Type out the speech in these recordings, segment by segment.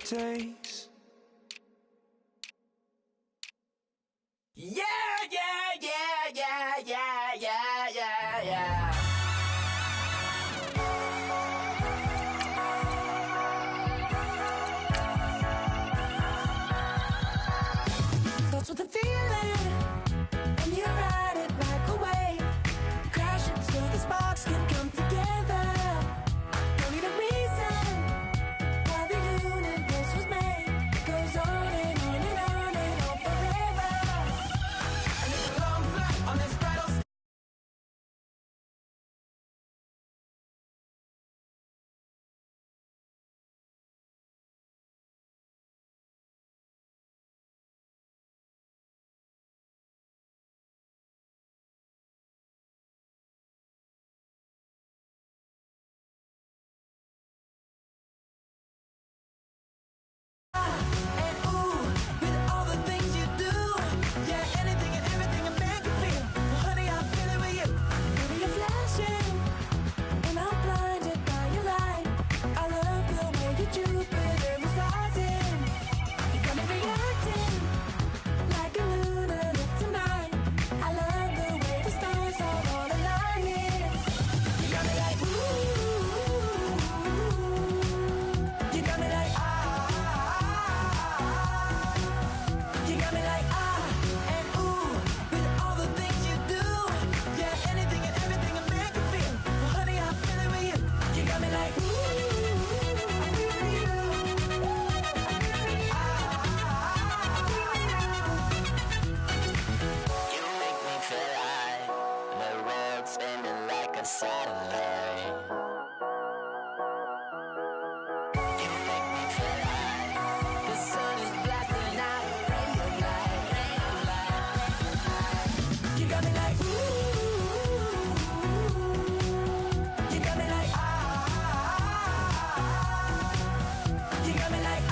takes. Yeah, yeah, yeah, yeah, yeah, yeah, yeah, yeah. Starts with a feeling, and you ride it like a wave. Crashing so the sparks can come together. Don't need a reason why the universe was made. It goes on and on and on and on forever. And it's a long flight on this battle. And ooh, with all the things you do, yeah, anything and everything a man can feel. Well, honey, I'm feeling with you. Baby, you're flashing, and I'm blinded by your light. I love the way you Jupiter is rising. You got me reacting like a lunar look tonight. I love the way the stars are all aligning. You got me like ooh, you got me like you got me like and ooh, with all the things you do, yeah, anything and everything a man can feel. Well, honey, I'm feeling with you. You got me like ooh, I'm feeling you. You make me feel like the world's spinning like a satellite. You make me feel like The sun is blasting out a ray of light, ray of light. You got me like ooh, you got me like you got me like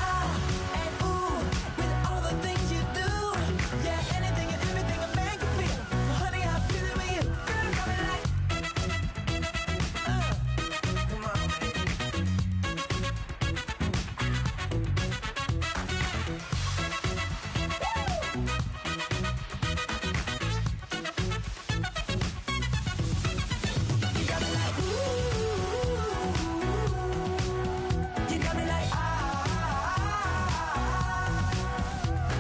and ooh, with all the things you do, yeah, anything and everything a man can feel. Well, honey, I'm feeling with you. Girl, you got me like come on, baby. You got me like ooh, you got me like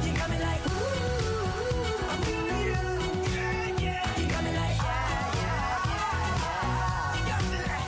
you got me like ooh, I'm feeling you. Yeah, yeah. You got me like yeah, yeah, yeah. You got me like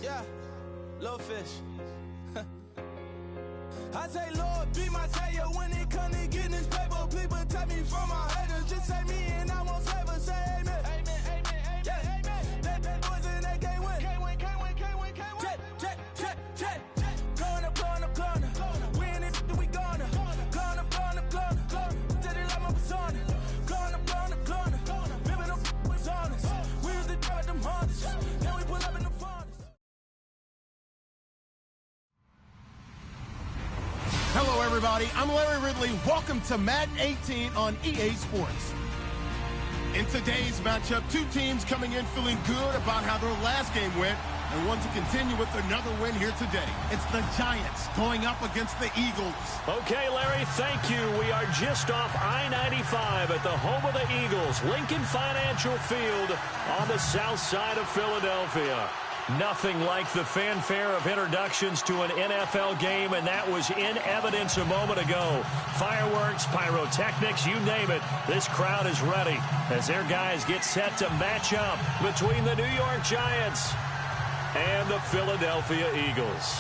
Yeah, little fish. I say, Lord, be my savior when it comes to getting this paper. Please protect me from my haters. Just say me and I won't save us. Say amen. Amen, amen, yeah. Amen. That boys and they can't win. Can't win, can't win, can't win, can't win. Check. Going up. Win it, we gonna. Going up. Did it like my persona. Going up. Living up was honest. We was the drive at them Hondas. Then we pull up in the Fondas. Hello, everybody. I'm Larry Ridley. Welcome to Madden 18 on EA Sports. In today's matchup, two teams coming in feeling good about how their last game went and want to continue with another win here today. It's the Giants going up against the Eagles. Okay, Larry, thank you. We are just off I-95 at the home of the Eagles, Lincoln Financial Field on the south side of Philadelphia. Nothing like the fanfare of introductions to an NFL game, and that was in evidence a moment ago. Fireworks, pyrotechnics, you name it. This crowd is ready as their guys get set to match up between the New York Giants and the Philadelphia Eagles.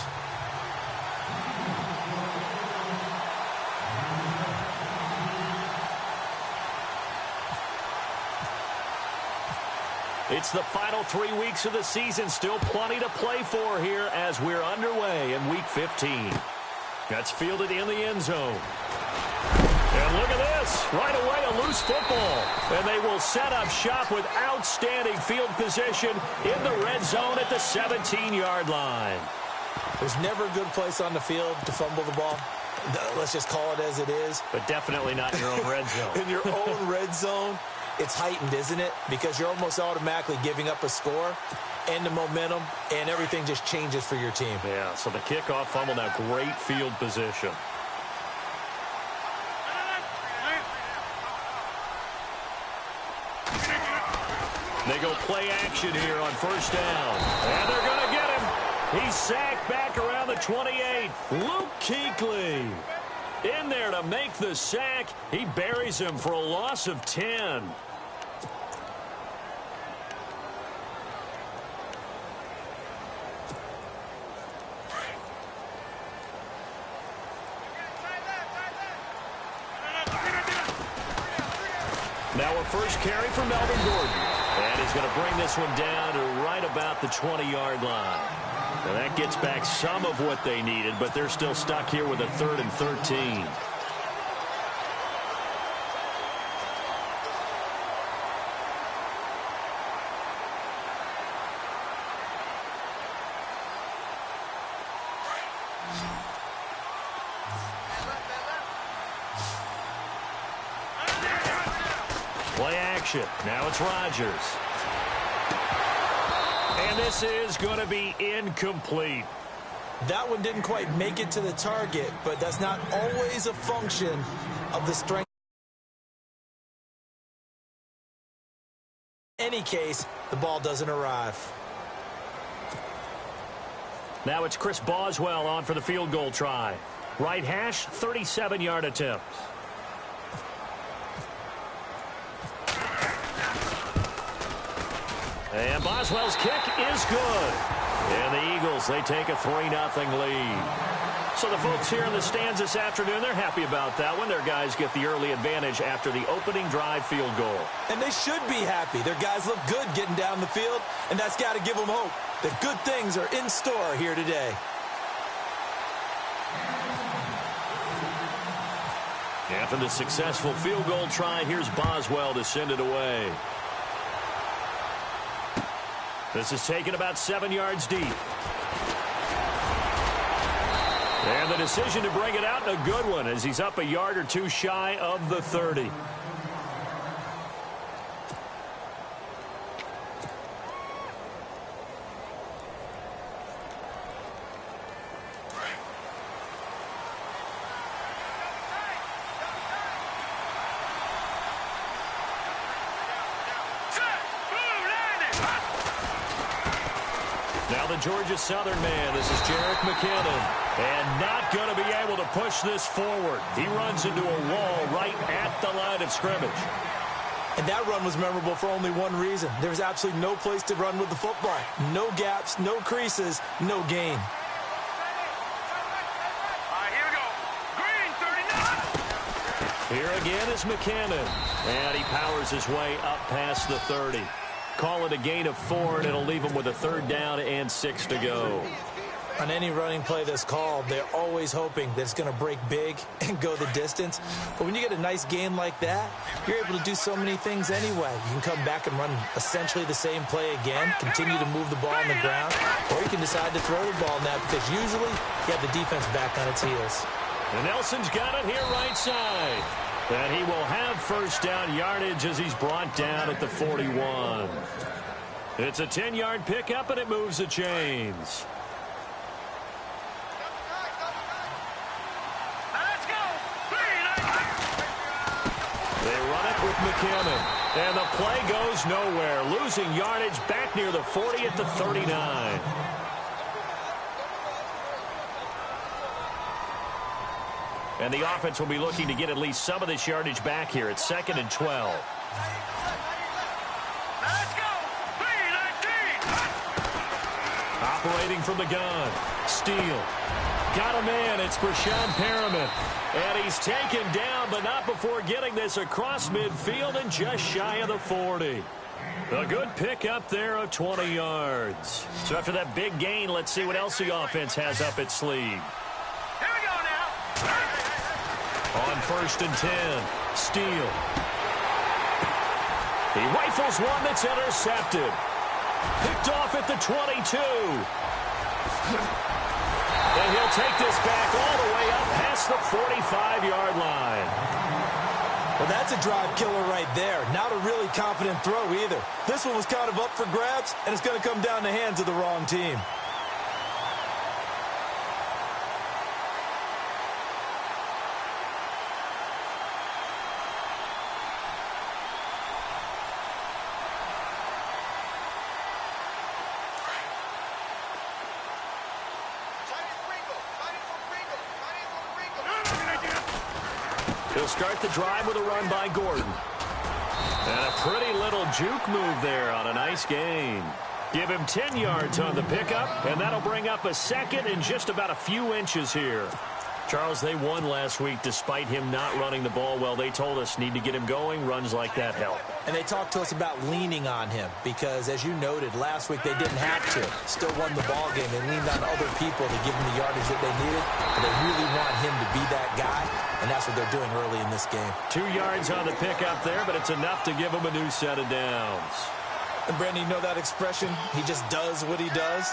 It's the final 3 weeks of the season. Still plenty to play for here as we're underway in Week 15. That's fielded in the end zone. And look at this. Right away, a loose football. And they will set up shop with outstanding field position in the red zone at the 17-yard line. There's never a good place on the field to fumble the ball. Let's just call it as it is. But definitely not in your own red zone. In your own red zone, it's heightened, isn't it? Because you're almost automatically giving up a score and the momentum, and everything just changes for your team. Yeah, so the kickoff fumble, now great field position. They go play action here on first down. And they're going to get him. He's sacked back around the 28. Luke Kuechly in there to make the sack. He buries him for a loss of 10. Now a first carry for Melvin Gordon. And he's going to bring this one down to right about the 20-yard line. Now that gets back some of what they needed, but they're still stuck here with a 3rd and 13. Play action. Now it's Rodgers. And this is going to be incomplete. That one didn't quite make it to the target, but that's not always a function of the strength. In any case, the ball doesn't arrive. Now it's Chris Boswell on for the field goal try. Right hash, 37-yard attempt. And Boswell's kick is good. And the Eagles, they take a 3-0 lead. So the folks here in the stands this afternoon, they're happy about that one. Their guys get the early advantage after the opening drive field goal. And they should be happy. Their guys look good getting down the field, and that's got to give them hope that good things are in store here today. After the successful field goal try, here's Boswell to send it away. This is taken about 7 yards deep. And the decision to bring it out, a good one, as he's up a yard or two shy of the 30. Now the Georgia Southern man, this is Jerick McKinnon, and not going to be able to push this forward. He runs into a wall right at the line of scrimmage. And that run was memorable for only one reason. There's absolutely no place to run with the football. No gaps, no creases, no gain. Here we go. Green, 39. Here again is McKinnon, and he powers his way up past the 30. Call it a gain of 4, and it'll leave him with a 3rd down and 6 to go. On any running play that's called, they're always hoping that it's going to break big and go the distance. But when you get a nice gain like that, you're able to do so many things anyway. You can come back and run essentially the same play again, continue to move the ball on the ground, or you can decide to throw the ball now because usually you have the defense back on its heels. And Nelson's got it here right side. And he will have first down yardage as he's brought down at the 41. It's a 10-yard pickup, and it moves the chains. Let's go. They run it with McKinnon. And the play goes nowhere. Losing yardage back near the 40 at the 39. And the offense will be looking to get at least some of this yardage back here. It's 2nd and 12. Let's go. 3-19. Operating from the gun. Steele. Got a man. It's Brashad Perriman. And he's taken down, but not before getting this across midfield and just shy of the 40. A good pick up there of 20 yards. So after that big gain, let's see what else the offense has up its sleeve. Here we go now. On 1st and 10, Steele. He rifles one that's intercepted. Picked off at the 22. And he'll take this back all the way up past the 45-yard line. Well, that's a drive killer right there. Not a really confident throw either. This one was kind of up for grabs, and it's going to come down the hands of the wrong team. He'll start the drive with a run by Gordon. And a pretty little juke move there on a nice gain. Give him 10 yards on the pickup, and that'll bring up a second in just about a few inches here. Charles, they won last week despite him not running the ball well. They told us need to get him going. Runs like that help. And they talked to us about leaning on him because, as you noted, last week they didn't have to. Still won the ball game. They leaned on other people to give them the yardage that they needed. And they really want him to be that guy, and that's what they're doing early in this game. 2 yards on the pickup there, but it's enough to give him a new set of downs. And, Brandon, you know that expression? He just does what he does?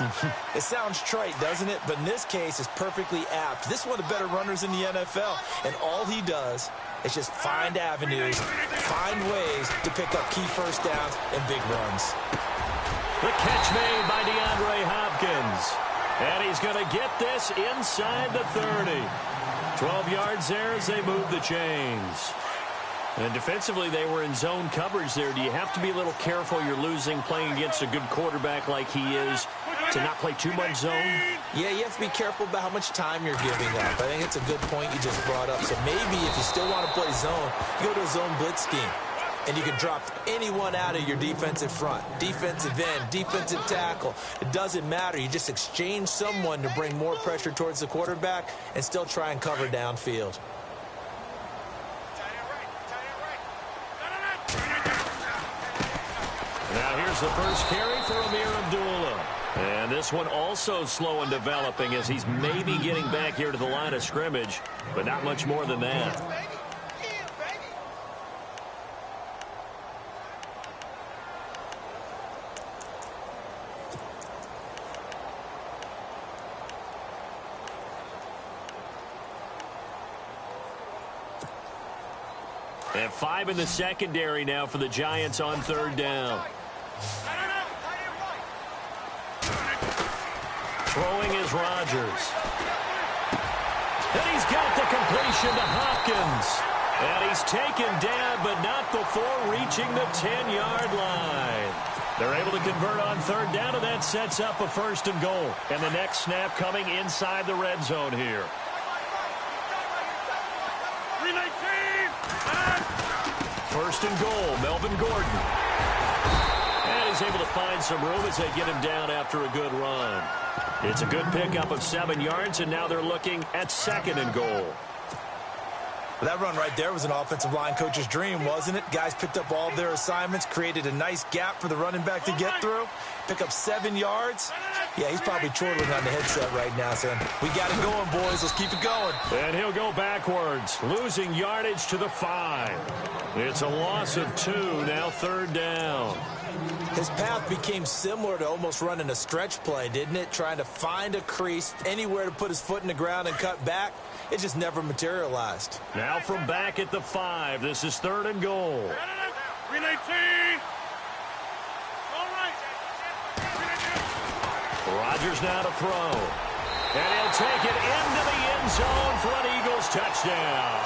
It sounds trite, doesn't it? But in this case, it's perfectly apt. This is one of the better runners in the NFL. And all he does is just find avenues, find ways to pick up key first downs and big runs. The catch made by DeAndre Hopkins. And he's going to get this inside the 30. 12 yards there as they move the chains. And defensively, they were in zone coverage there. Do you have to be a little careful? You're losing playing against a good quarterback like he is to not play too much zone? Yeah, you have to be careful about how much time you're giving up. I think it's a good point you just brought up. So maybe if you still want to play zone, you go to a zone blitz scheme. And you can drop anyone out of your defensive front. Defensive end, defensive tackle. It doesn't matter. You just exchange someone to bring more pressure towards the quarterback and still try and cover downfield. Now here's the first carry for Amir Abdullah. And this one also slow in developing as he's maybe getting back here to the line of scrimmage, but not much more than that. And 5 in the secondary now for the Giants on 3rd down. Throwing is Rodgers. And he's got the completion to Hopkins. And he's taken down, but not before reaching the 10-yard line. They're able to convert on 3rd down, and that sets up a 1st and goal. And the next snap coming inside the red zone here. First and goal, Melvin Gordon. And he's able to find some room as they get him down after a good run. It's a good pickup of 7 yards, and now they're looking at 2nd and goal. Well, that run right there was an offensive line coach's dream, wasn't it? Guys picked up all of their assignments, created a nice gap for the running back to get through, pick up 7 yards. Yeah, he's probably chortling on the headset right now, saying, we got it going, boys. Let's keep it going. And he'll go backwards, losing yardage to the 5. It's a loss of 2, now 3rd down. His path became similar to almost running a stretch play, didn't it? Trying to find a crease, anywhere to put his foot in the ground and cut back. It just never materialized. Now from back at the 5, this is 3rd and goal. Relay team. Rodgers now to throw. And he'll take it into the end zone for an Eagles touchdown.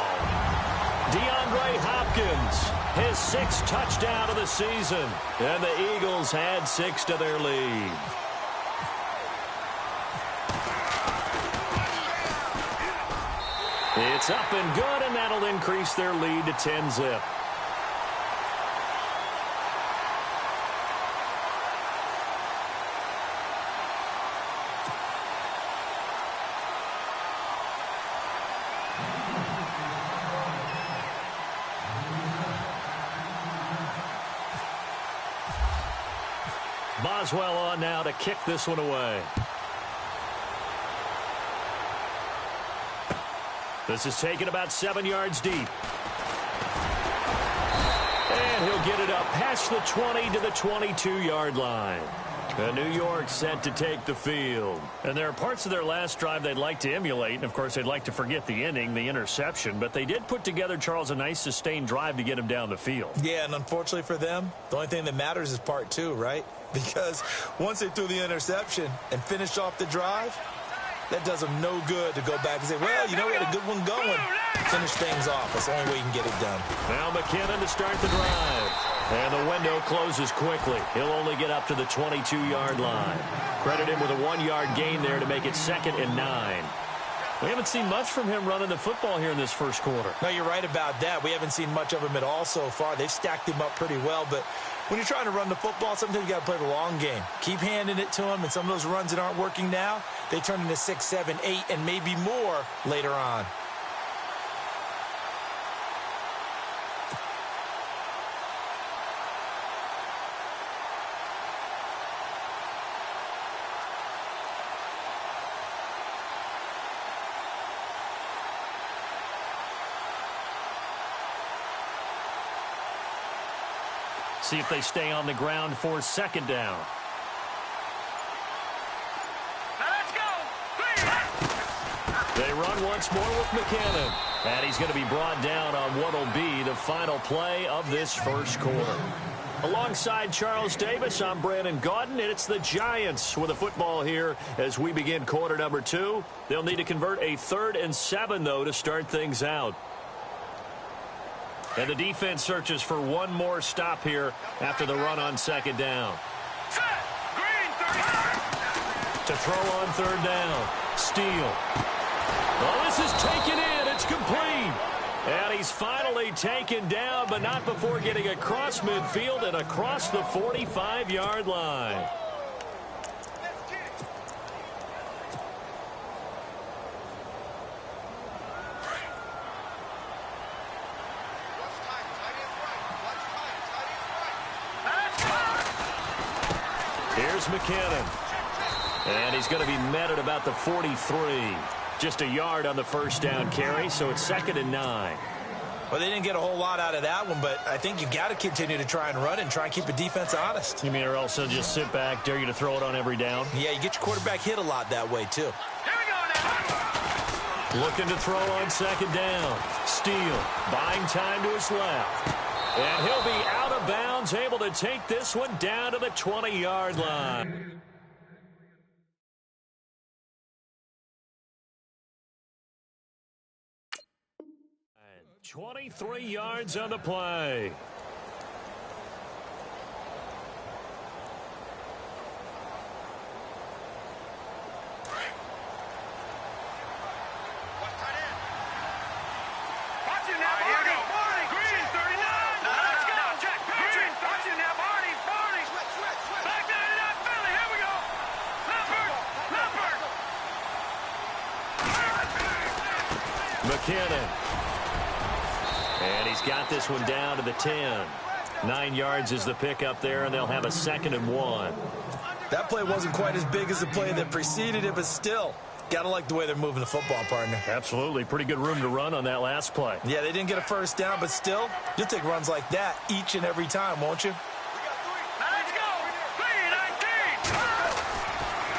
DeAndre Hopkins, his 6th touchdown of the season. And the Eagles add 6 to their lead. It's up and good, and that'll increase their lead to 10-zip. Boswell on now to kick this one away. This is taken about 7 yards deep. And he'll get it up past the 20 to the 22-yard line. And New York set to take the field. And there are parts of their last drive they'd like to emulate. And, of course, they'd like to forget the inning, the interception. But they did put together, Charles, a nice sustained drive to get him down the field. Yeah, and unfortunately for them, the only thing that matters is part two, right? Because once they threw the interception and finished off the drive, that does them no good to go back and say, well, you know, we had a good one going. Finish things off. That's the only way you can get it done. Now McKinnon to start the drive. And the window closes quickly. He'll only get up to the 22-yard line. Credit him with a 1-yard gain there to make it 2nd and 9. We haven't seen much from him running the football here in this first quarter. No, you're right about that. We haven't seen much of him at all so far. They've stacked him up pretty well, but when you're trying to run the football, sometimes you got to play the long game. Keep handing it to him, and some of those runs that aren't working now, they turn into 6, 7, 8, and maybe more later on. See if they stay on the ground for 2nd down. They run once more with McKinnon. And he's going to be brought down on what will be the final play of this first quarter. Alongside Charles Davis, I'm Brandon Gaudin, and it's the Giants with the football here as we begin quarter number 2. They'll need to convert a 3rd and 7, though, to start things out. And the defense searches for one more stop here after the run on 2nd down. To throw on 3rd down. Steele. Well, this is taken in. It's complete. And he's finally taken down, but not before getting across midfield and across the 45-yard line. Here's McKinnon. And he's going to be met at about the 43. Just a yard on the 1st down carry, so it's 2nd and 9. Well, they didn't get a whole lot out of that one, but I think you've got to continue to try and run and try and keep the defense honest. You mean or else they'll just sit back, dare you to throw it on every down? Yeah, you get your quarterback hit a lot that way, too. Here we go now. Looking to throw on 2nd down. Steele buying time to his left. And he'll be out of bounds, able to take this one down to the 20-yard line. 23 yards on the play. McKinnon. And he's got this one down to the 10. 9 yards is the pickup there, and they'll have a 2nd and 1. That play wasn't quite as big as the play that preceded it, but still, got to like the way they're moving the football, partner. Absolutely. Pretty good room to run on that last play. Yeah, they didn't get a 1st down, but still, you'll take runs like that each and every time, won't you?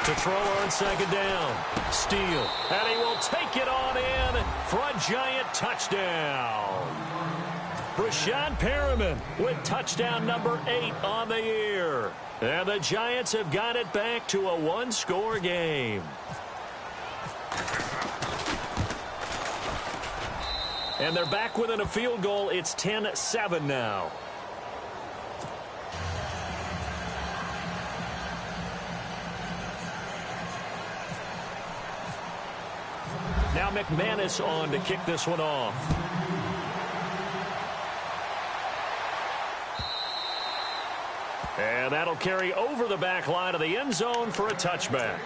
To throw on 2nd down. Steele. And he will take it on in for a Giant touchdown. Brashad Perriman with touchdown number 8 on the year. And the Giants have got it back to a one-score game. And they're back within a field goal. It's 10-7 now. Now McManus on to kick this one off. And that'll carry over the back line of the end zone for a touchback.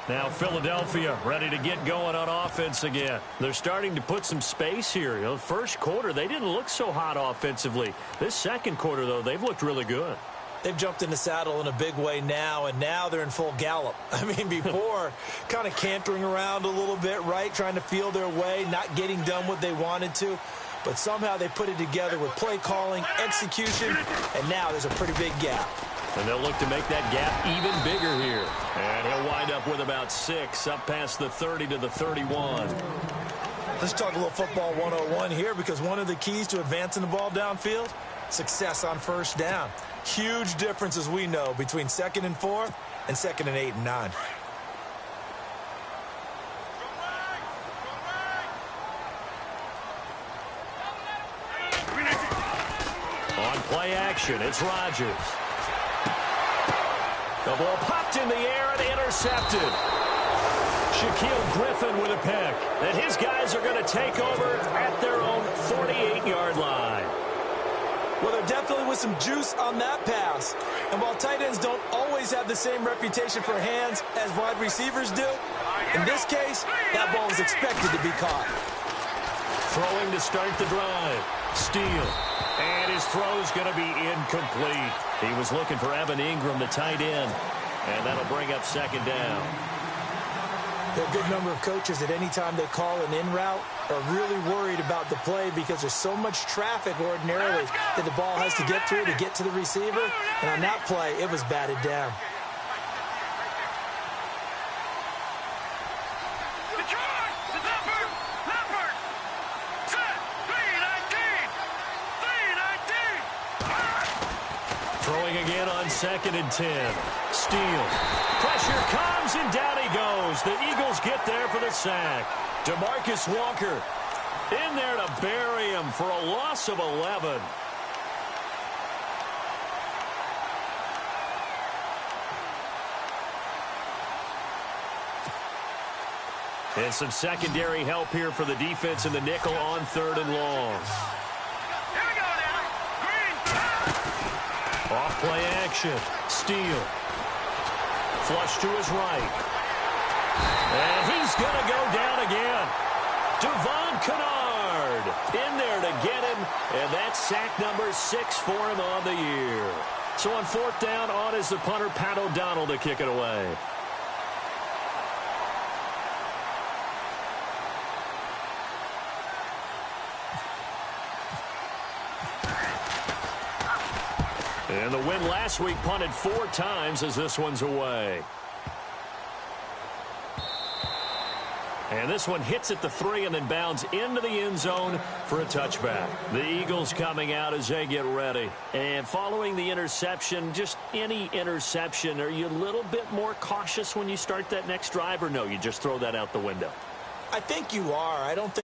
Now Philadelphia ready to get going on offense again. They're starting to put some space here. You know, first quarter, they didn't look so hot offensively. This second quarter, though, they've looked really good. They've jumped in the saddle in a big way now, and now they're in full gallop. I mean, before, kind of cantering around a little bit, right, trying to feel their way, not getting done what they wanted to. But somehow they put it together with play calling, execution, and now there's a pretty big gap. And they'll look to make that gap even bigger here. And he'll wind up with about 6, up past the 30 to the 31. Let's talk a little football 101 here, because one of the keys to advancing the ball downfield, success on first down. Huge difference, as we know, between 2nd and 4 and 2nd and 8 and 9. On play action, it's Rodgers. The ball popped in the air and intercepted. Shaquille Griffin with a pick. And his guys are going to take over at their own 48-yard line. Well, there definitely was some juice on that pass. And while tight ends don't always have the same reputation for hands as wide receivers do, in this case, that ball was expected to be caught. Throwing to start the drive. Steele. And his throw's going to be incomplete. He was looking for Evan Ingram, the tight end. And that'll bring up 2nd down. There are a good number of coaches at any time they call an in route are really worried about the play, because there's so much traffic ordinarily that the ball has to get through to get to the receiver. And on that play, it was batted down. Throwing again on 2nd and 10. Steele. Pressure comes, and down he goes. The Eagles get there for the sack. DeMarcus Walker in there to bury him for a loss of 11. And some secondary help here for the defense in the nickel on 3rd and long. Off play action. Steele. Flush to his right. And he's going to go down again. Devon Kennard in there to get him. And that's sack number 6 for him on the year. So on 4th down, on is the punter, Pat O'Donnell, to kick it away. And the win last week punted 4 times as this one's away. And this one hits at the 3 and then bounds into the end zone for a touchback. The Eagles coming out as they get ready. And following the interception, just any interception, are you a little bit more cautious when you start that next drive, or no, you just throw that out the window? I think you are. I don't think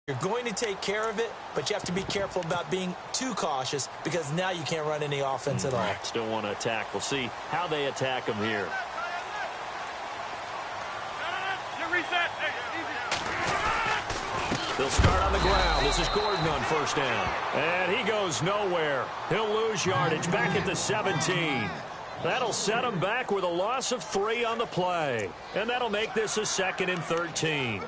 you're going to take care of it, but you have to be careful about being too cautious, because now you can't run any offense at all. Still want to attack. We'll see how they attack them here. They'll start on the ground. This is Gordon on 1st down. And he goes nowhere. He'll lose yardage back at the 17. That'll set him back with a loss of 3 on the play. And that'll make this a 2nd and 13.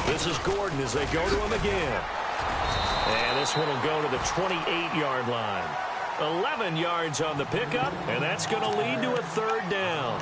This is Gordon as they go to him again. And this one will go to the 28-yard line. 11 yards on the pickup, and that's going to lead to a 3rd down.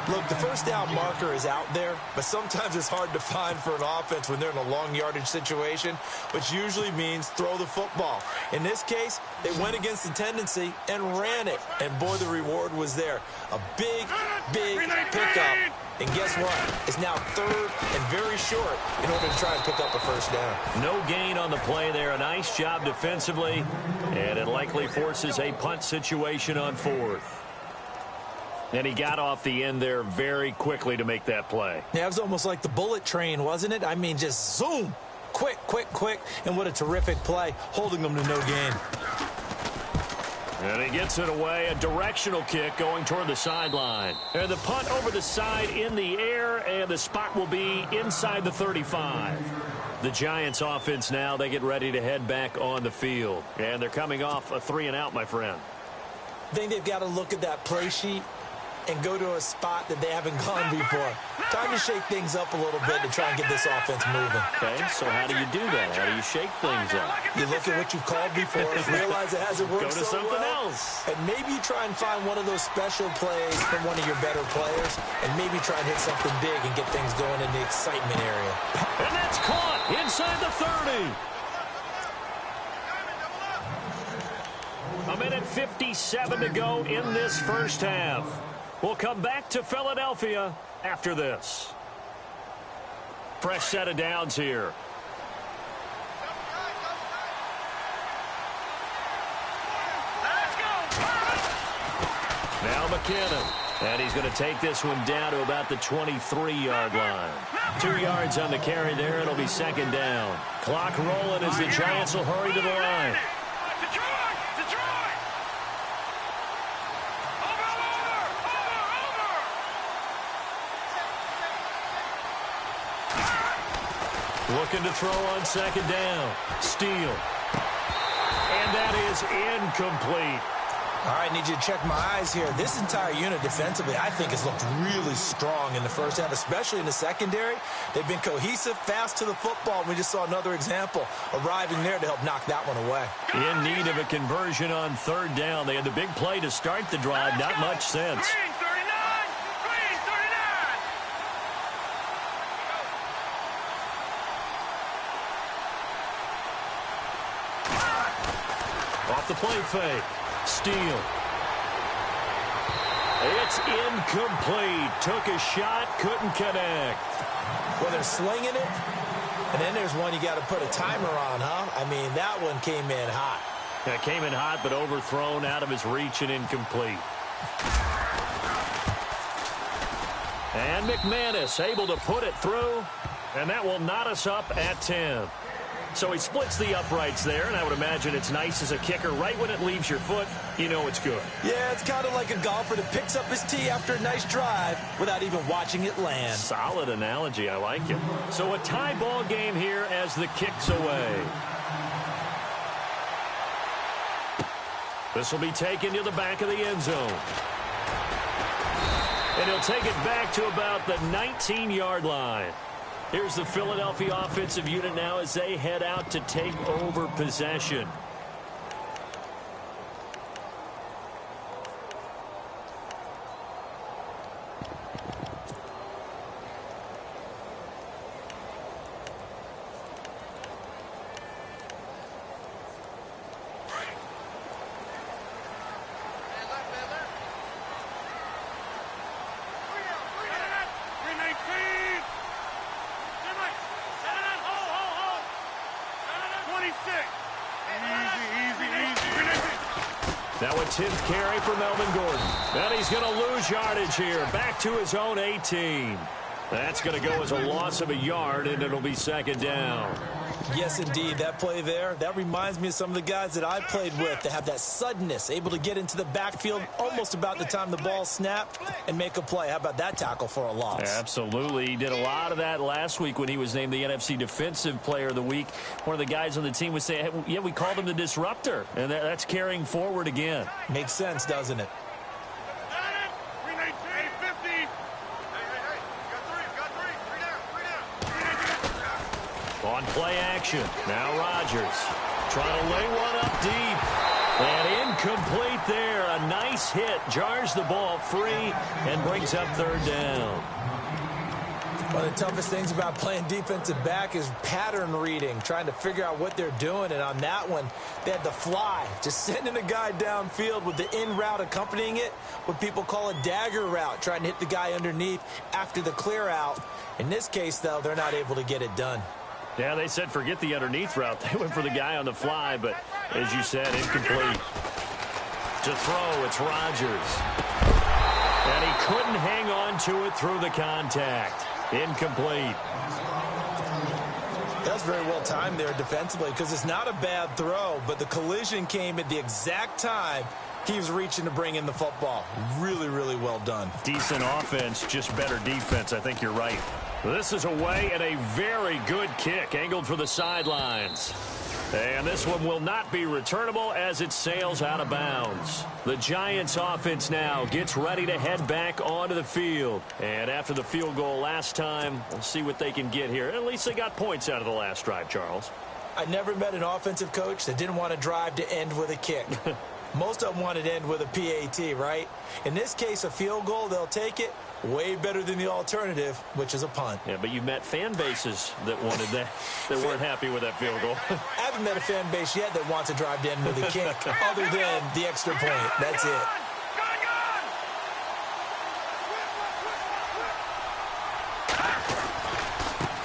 Look, the 1st down marker is out there, but sometimes it's hard to find for an offense when they're in a long yardage situation, which usually means throw the football. In this case, they went against the tendency and ran it, and boy, the reward was there. A big, big pickup. And guess what? It's now 3rd and very short in order to try and pick up a 1st down. No gain on the play there. A nice job defensively, and it likely forces a punt situation on 4th. And he got off the end there very quickly to make that play. Yeah, it was almost like the bullet train, wasn't it? I mean, just zoom. Quick, quick, quick. And what a terrific play, holding them to no gain. And he gets it away, a directional kick going toward the sideline. And the punt over the side in the air, and the spot will be inside the 35. The Giants offense now, they get ready to head back on the field. And they're coming off a 3-and-out, my friend. I think they've got to look at that play sheet and go to a spot that they haven't gone before. Time to shake things up a little bit to try and get this offense moving. Okay, so how do you do that? How do you shake things up? You look at what you've called before, realize it hasn't worked Go to so something well, else. and maybe try and find one of those special plays from one of your better players, and maybe try and hit something big and get things going in the excitement area. And that's caught inside the 30. A minute 57 to go in this first half. We'll come back to Philadelphia after this. Fresh set of downs here. Now McKinnon. And he's going to take this one down to about the 23-yard line. 2 yards on the carry there. It'll be second down. Clock rolling as the Giants will hurry to the line. Looking to throw on second down. Steele. And that is incomplete. All right, need you to check my eyes here. This entire unit defensively, I think, has looked really strong in the first half, especially in the secondary. They've been cohesive, fast to the football. We just saw another example arriving there to help knock that one away. In need of a conversion on third down. They had the big play to start the drive. Not much sense. Off the play fake. Steele. It's incomplete. Took a shot, couldn't connect. Well, they're slinging it, and then there's one you got to put a timer on, huh? I mean, that one came in hot. That came in hot, but overthrown, out of his reach, and incomplete. And McManus able to put it through, and that will knot us up at 10. So he splits the uprights there, and I would imagine it's nice as a kicker. Right when it leaves your foot, you know it's good. Yeah, it's kind of like a golfer that picks up his tee after a nice drive without even watching it land. Solid analogy. I like it. So a tie ball game here as the kick's away. This will be taken to the back of the end zone. And he'll take it back to about the 19-yard line. Here's the Philadelphia offensive unit now as they head out to take over possession. Now a 10th carry for Melvin Gordon. And he's going to lose yardage here. Back to his own 18. That's going to go as a loss of a yard, and it'll be second down. Yes, indeed. That play there, that reminds me of some of the guys that I played with that have that suddenness, able to get into the backfield almost about the time the ball snapped and make a play. How about that tackle for a loss? Absolutely. He did a lot of that last week when he was named the NFC Defensive Player of the Week. One of the guys on the team would say, hey, yeah, we called him the disruptor, and that's carrying forward again. Makes sense, doesn't it? On play action. Now Rodgers trying to lay one up deep. And incomplete there. A nice hit. Jars the ball free and brings up third down. One of the toughest things about playing defensive back is pattern reading, trying to figure out what they're doing. And on that one, they had the fly, just sending a guy downfield with the in route accompanying it, what people call a dagger route, trying to hit the guy underneath after the clear out. In this case, though, they're not able to get it done. Yeah, they said forget the underneath route. They went for the guy on the fly, but as you said, incomplete. To throw, it's Rodgers. And he couldn't hang on to it through the contact. Incomplete. That was very well timed there defensively because it's not a bad throw, but the collision came at the exact time Keeps reaching to bring in the football. Really, really well done. Decent offense, just better defense. I think you're right. This is away and a very good kick angled for the sidelines. And this one will not be returnable as it sails out of bounds. The Giants offense now gets ready to head back onto the field. And after the field goal last time, we'll see what they can get here. At least they got points out of the last drive, Charles. I never met an offensive coach that didn't want to drive to end with a kick. Most of them wanted to end with a PAT, right? In this case, a field goal, they'll take it. Way better than the alternative, which is a punt. Yeah, but you met fan bases that wanted that, that weren't happy with that field goal. I haven't met a fan base yet that wants to drive to end with a kick, other than the extra point. That's it.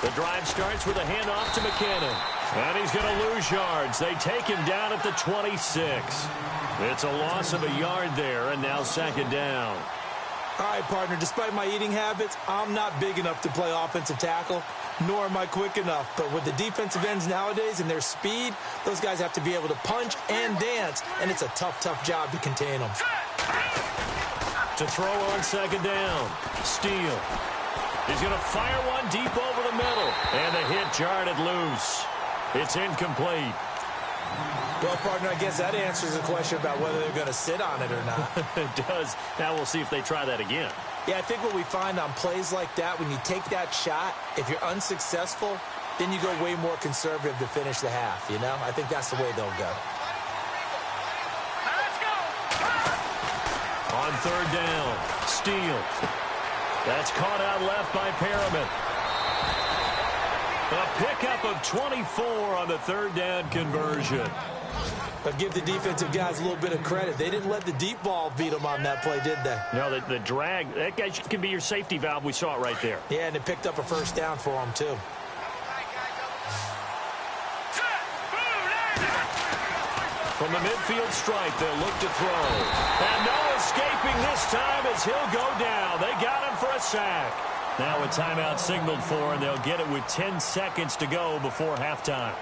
The drive starts with a handoff to McKinnon. And he's going to lose yards. They take him down at the 26. It's a loss of a yard there, and now second down. All right, partner, despite my eating habits, I'm not big enough to play offensive tackle, nor am I quick enough. But with the defensive ends nowadays and their speed, those guys have to be able to punch and dance, and it's a tough, tough job to contain them. To throw on second down, Steele. He's going to fire one deep over the middle, and the hit jarred it loose. It's incomplete. Well, partner, I guess that answers the question about whether they're going to sit on it or not. It does. Now we'll see if they try that again. Yeah, I think what we find on plays like that, when you take that shot, if you're unsuccessful, then you go way more conservative to finish the half, you know? I think that's the way they'll go. Let's go. On third down, Steele. That's caught out left by Perriman. A pickup of 24 on the third down conversion. But give the defensive guys a little bit of credit. They didn't let the deep ball beat them on that play, did they? No, the drag, that guy can be your safety valve. We saw it right there. Yeah, and it picked up a first down for them, too. From the midfield stripe, they'll look to throw. And no escaping this time as he'll go down. They got him for a sack. Now a timeout signaled for, and they'll get it with 10 seconds to go before halftime.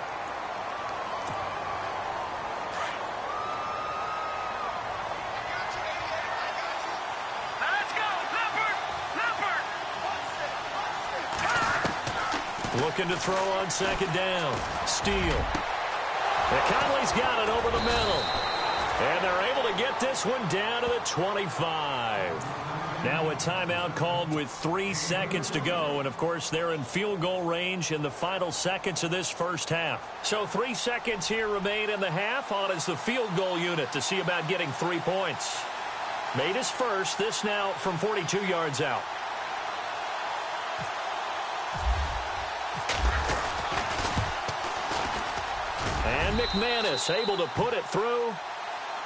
Let's go. Leopard. Looking to throw on second down. Steele. Conley's got it over the middle. And they're able to get this one down to the 25. Now a timeout called with 3 seconds to go. And, of course, they're in field goal range in the final seconds of this first half. So 3 seconds here remain in the half. On is the field goal unit to see about getting 3 points. Made his first. This now from 42 yards out. And McManus able to put it through.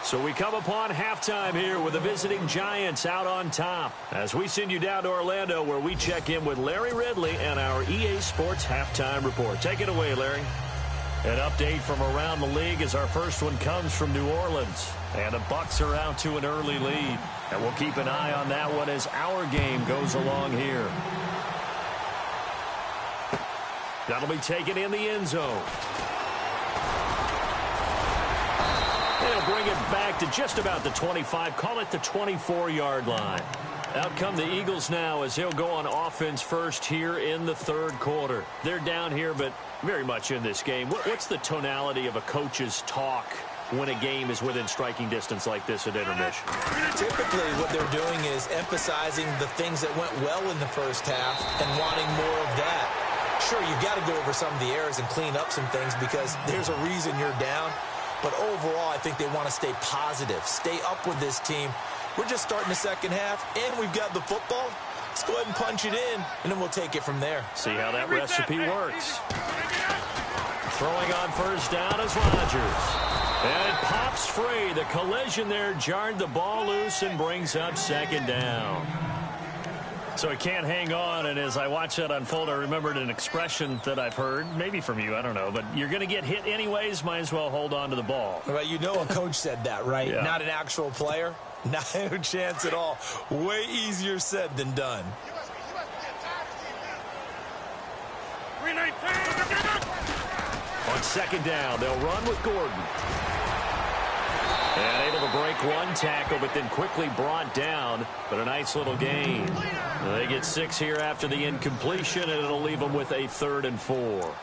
So we come upon halftime here with the visiting Giants out on top. As we send you down to Orlando, where we check in with Larry Ridley and our EA Sports Halftime Report. Take it away, Larry. An update from around the league as our first one comes from New Orleans. And the Bucs are out to an early lead. And we'll keep an eye on that one as our game goes along here. That'll be taken in the end zone. They'll bring it back to just about the 25, call it the 24-yard line. Out come the Eagles now as they'll go on offense first here in the third quarter. They're down here, but very much in this game. What's the tonality of a coach's talk when a game is within striking distance like this at intermission? Typically, what they're doing is emphasizing the things that went well in the first half and wanting more of that. Sure, you've got to go over some of the errors and clean up some things because there's a reason you're down. But overall, I think they want to stay positive, stay up with this team. We're just starting the second half, and we've got the football. Let's go ahead and punch it in, and then we'll take it from there. See how that recipe works. Throwing on first down is Rodgers. And it pops free. The collision there jarred the ball loose and brings up second down. So it can't hang on, and as I watch that unfold, I remembered an expression that I've heard, maybe from you, I don't know, but you're going to get hit anyways, might as well hold on to the ball. Well, you know a coach said that, right? Yeah. Not an actual player. No chance at all. Way easier said than done. On second down, they'll run with Gordon. And able to break one tackle, but then quickly brought down. But a nice little gain. They get 6 here after the incompletion, and it'll leave them with a 3rd and 4.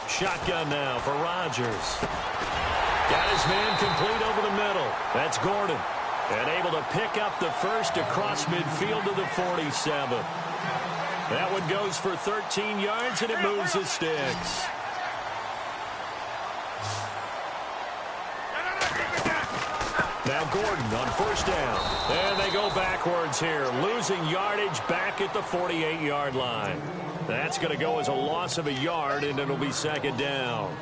Shotgun now for Rodgers. Got his man complete over the middle. That's Gordon. And able to pick up the first across midfield to the 47. That one goes for 13 yards, and it moves the sticks. Now Gordon on 1st down. And they go backwards here, losing yardage back at the 48-yard line. That's going to go as a loss of a yard, and it'll be 2nd down.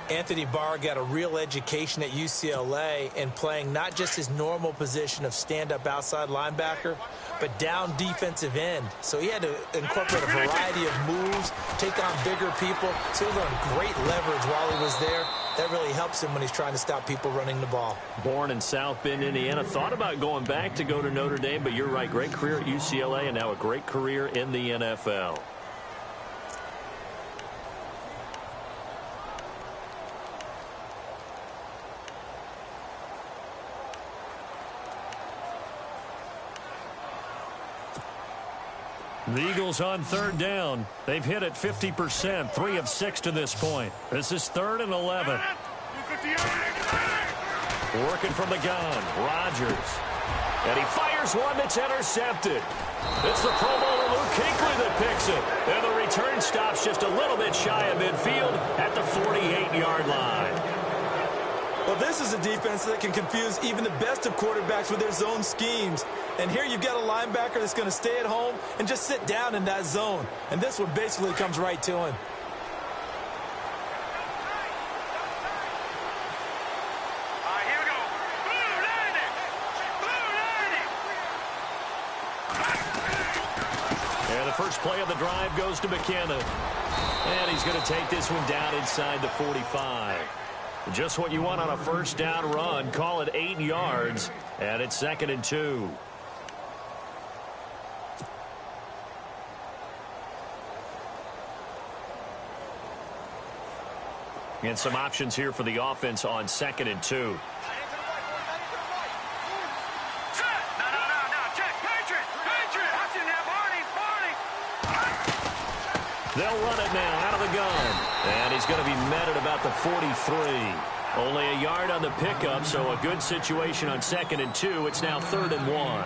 Anthony Barr got a real education at UCLA in playing not just his normal position of stand-up outside linebacker, but down defensive end. So he had to incorporate a variety of moves, take on bigger people. So he learned great leverage while he was there. That really helps him when he's trying to stop people running the ball. Born in South Bend, Indiana. Thought about going back to go to Notre Dame, but you're right. Great career at UCLA and now a great career in the NFL. The Eagles on 3rd down. They've hit it 50%, 3 of 6 to this point. This is 3rd and 11. Working from the gun, Rodgers. And he fires one that's intercepted. It's the Pro Bowler Luke Kuechly that picks it. And the return stops just a little bit shy of midfield at the 48-yard line. Well, this is a defense that can confuse even the best of quarterbacks with their zone schemes. And here you've got a linebacker that's going to stay at home and just sit down in that zone. And this one basically comes right to him. Here we go. Blue 90. And the first play of the drive goes to McKenna. And he's going to take this one down inside the 45. Just what you want on a 1st down run. Call it 8 yards. And it's 2nd and 2. And some options here for the offense on 2nd and 2. No. Check. Patriot. Watching that, Barney. They'll run it now out of the gun. And he's going to be met at about the 43. Only a yard on the pickup, so a good situation on 2nd and 2. It's now 3rd and 1.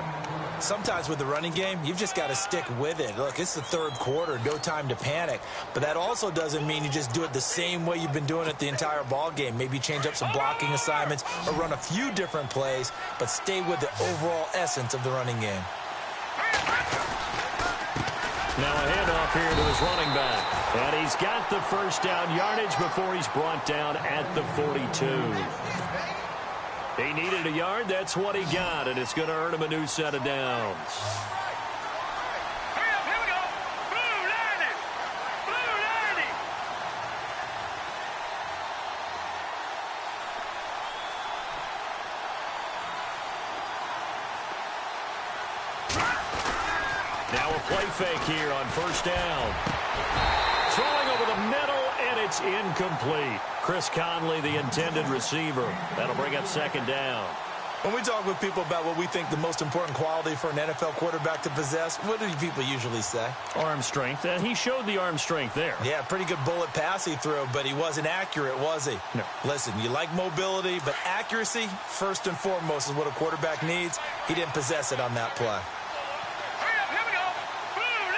Sometimes with the running game, you've just got to stick with it. Look, it's the 3rd quarter, no time to panic. But that also doesn't mean you just do it the same way you've been doing it the entire ball game. Maybe change up some blocking assignments or run a few different plays, but stay with the overall essence of the running game. Now a handoff here to his running back. And he's got the 1st down yardage before he's brought down at the 42. He needed a yard. That's what he got, and it's going to earn him a new set of downs. Here we go. Blue 90. Now a play fake here on 1st down. Throwing over the middle, and it's incomplete. Chris Conley, the intended receiver. That'll bring up 2nd down. When we talk with people about what we think the most important quality for an NFL quarterback to possess, what do people usually say? Arm strength, and he showed the arm strength there. Yeah, pretty good bullet pass he threw, but he wasn't accurate, was he? No. Listen, you like mobility, but accuracy, first and foremost, is what a quarterback needs. He didn't possess it on that play. Here we go. Blue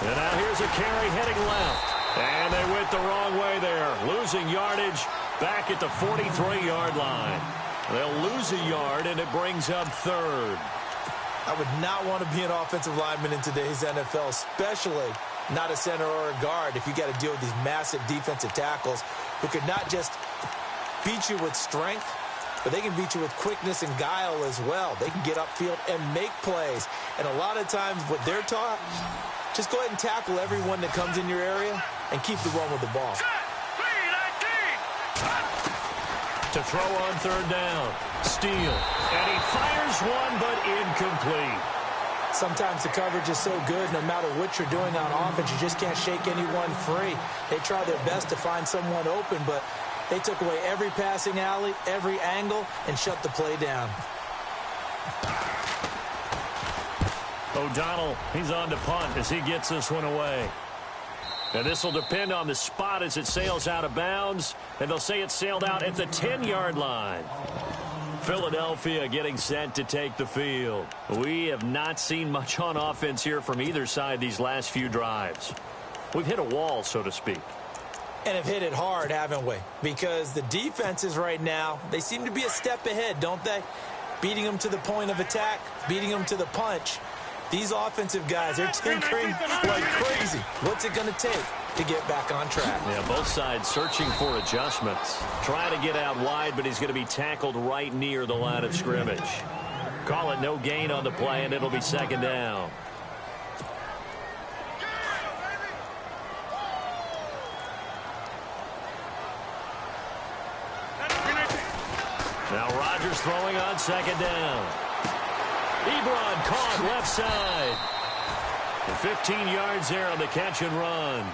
90. And now here's a carry heading left. And they went the wrong way there, losing yardage back at the 43-yard line. They'll lose a yard, and it brings up 3rd. I would not want to be an offensive lineman in today's NFL, especially not a center or a guard, if you got to deal with these massive defensive tackles who could not just beat you with strength, but they can beat you with quickness and guile as well. They can get upfield and make plays. And a lot of times what they're taught, just go ahead and tackle everyone that comes in your area and keep the run with the ball. To throw on third down. Steele. And he fires one, but incomplete. Sometimes the coverage is so good, no matter what you're doing on offense, you just can't shake anyone free. They try their best to find someone open, but they took away every passing alley, every angle, and shut the play down. O'Donnell, he's on to punt as he gets this one away. And this will depend on the spot as it sails out of bounds, and they'll say it sailed out at the 10-yard line. Philadelphia getting set to take the field. We have not seen much on offense here from either side these last few drives. We've hit a wall, so to speak. And have hit it hard, haven't we? Because the defenses right now, they seem to be a step ahead, don't they? Beating them to the point of attack, beating them to the punch. These offensive guys, they're tinkering like crazy. What's it going to take to get back on track? Yeah, both sides searching for adjustments. Trying to get out wide, but he's going to be tackled right near the line of scrimmage. Call it no gain on the play, and it'll be second down. Now Rodgers throwing on second down. Ebron caught left side. And 15 yards there on the catch and run.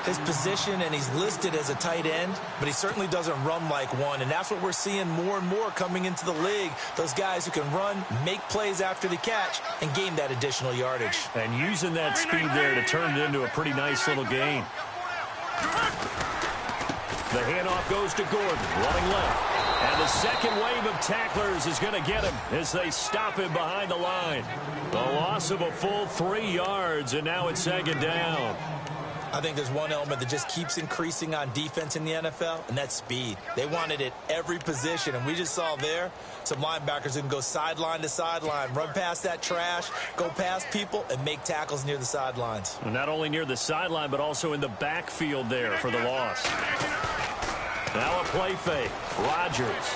His position, and he's listed as a tight end, but he certainly doesn't run like one, and that's what we're seeing more and more coming into the league. Those guys who can run, make plays after the catch, and gain that additional yardage. And using that speed there to turn it into a pretty nice little gain. The handoff goes to Gordon, running left. And the second wave of tacklers is going to get him as they stop him behind the line. The loss of a full 3 yards, and now it's second down. I think there's one element that just keeps increasing on defense in the NFL, and that's speed. They want it at every position, and we just saw there some linebackers who can go sideline to sideline, run past that trash, go past people, and make tackles near the sidelines. And not only near the sideline, but also in the backfield there for the loss. Now a play fake. Rodgers.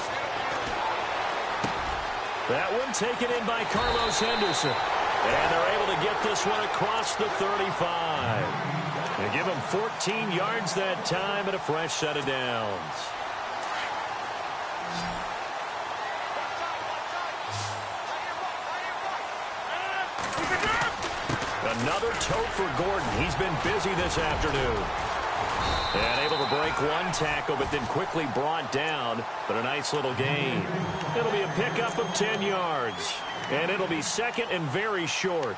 That one taken in by Carlos Henderson. And they're able to get this one across the 35. They give him 14 yards that time and a fresh set of downs. Another tote for Gordon. He's been busy this afternoon. And able to break one tackle, but then quickly brought down. But a nice little gain. It'll be a pickup of 10 yards. And it'll be second and very short.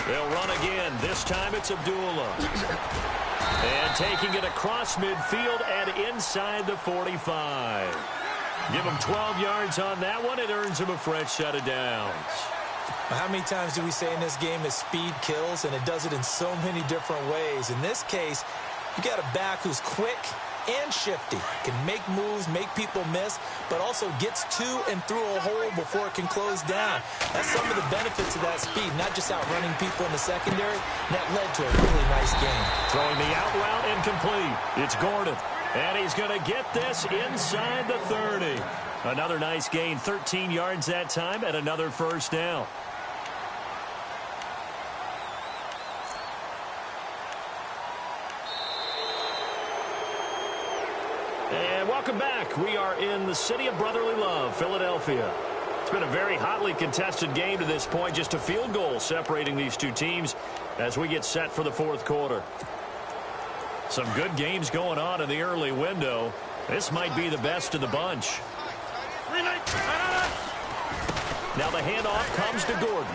They'll run again. This time it's Abdullah. And taking it across midfield and inside the 45. Give him 12 yards on that one. It earns him a fresh set of downs. How many times do we say in this game that speed kills, and it does it in so many different ways? In this case, you got a back who's quick and shifty, can make moves, make people miss, but also gets to and through a hole before it can close down. That's some of the benefits of that speed, not just outrunning people in the secondary. And that led to a really nice game. Throwing the out route incomplete. It's Gordon. And he's going to get this inside the 30. Another nice gain, 13 yards that time, and another first down. And welcome back. We are in the city of brotherly love, Philadelphia. It's been a very hotly contested game to this point. Just a field goal separating these two teams as we get set for the fourth quarter. Some good games going on in the early window. This might be the best of the bunch. Now the handoff comes to Gordon.